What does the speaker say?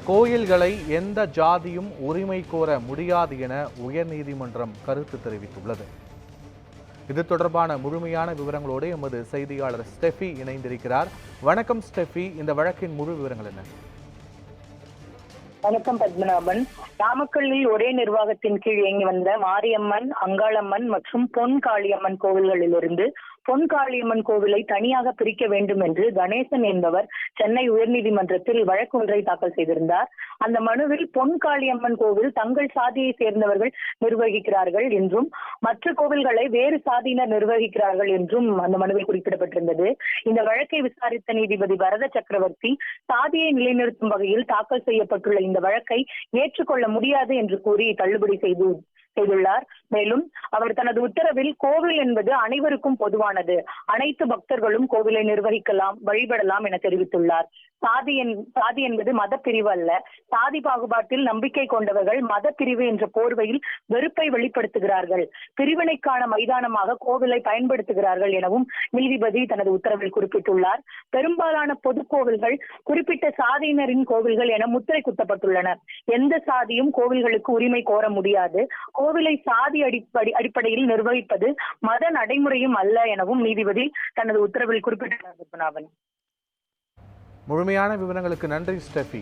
கோயில்களை எந்த ஜாதியும் உரிமை கோர முடியாது என உயர்நீதிமன்றம் கருத்து தெரிவித்துள்ளது. இது தொடர்பான முழுமையான விவரங்களோடு எமது செய்தியாளர் ஸ்டெஃபி இணைந்திருக்கிறார். வணக்கம் ஸ்டெஃபி, இந்த வழக்கின் முழு விவரங்கள் என்ன? வணக்கம் பத்மநாபன். நாமக்கல்லில் ஒரே நிர்வாகத்தின் கீழ் இயங்கி வந்த மாரியம்மன், அங்காளம்மன் மற்றும் பொன் காளியம்மன் கோவில்களிலிருந்து பொன் காளியம்மன் கோவிலை தனியாக பிரிக்க வேண்டும் என்று கணேசன் என்பவர் சென்னை உயர்நீதிமன்றத்தில் வழக்கு ஒன்றை தாக்கல் செய்திருந்தார். அந்த மனுவில் பொன் காளியம்மன் கோவில் தங்கள் சாதியை சேர்ந்தவர்கள் நிர்வகிக்கிறார்கள் என்றும் மற்ற கோவில்களை வேறு சாதியினர் நிர்வகிக்கிறார்கள் என்றும் அந்த மனுவில் குறிப்பிடப்பட்டிருந்தது. இந்த வழக்கை விசாரித்த நீதிபதி பரத சக்கரவர்த்தி சாதியை நிலைநிறுத்தும் வகையில் தாக்கல் செய்யப்பட்டுள்ள இந்த வழக்கை ஏற்றுக்கொள்ள முடியாது என்று கூறி தள்ளுபடி செய்துள்ளார். மேலும் அவர் தனது உத்தரவில் கோவில் என்பது அனைவருக்கும் பொதுவானது, அனைத்து பக்தர்களும் கோவிலை நிர்வகிக்கலாம், வழிபடலாம் என தெரிவித்துள்ளார். சாதி என்பது மத பிரிவு அல்ல. சாதி பாகுபாட்டில் நம்பிக்கை கொண்டவர்கள் மத பிரிவு என்ற போர்வையில் வெறுப்பை வெளிப்படுத்துகிறார்கள், பிரிவினைக்கான மைதானமாக கோவிலை பயன்படுத்துகிறார்கள் எனவும் நீதிபதி தனது உத்தரவில் குறிப்பிட்டுள்ளார். பெரும்பாலான பொது கோவில்கள் குறிப்பிட்ட சாதியினரின் கோவில்கள் என முத்திரை குத்தப்பட்டுள்ளன. எந்த சாதியும் கோவில்களுக்கு உரிமை கோர முடியாது. கோவிலை சாதி அடிப்படையில் நிர்வகிப்பது மத நடைமுறையும் அல்ல எனவும் நீதிபதி தனது உத்தரவில் குறிப்பிட்டுள்ளார். முழுமையான விவரங்களுக்கு நன்றி ஸ்டெஃபி.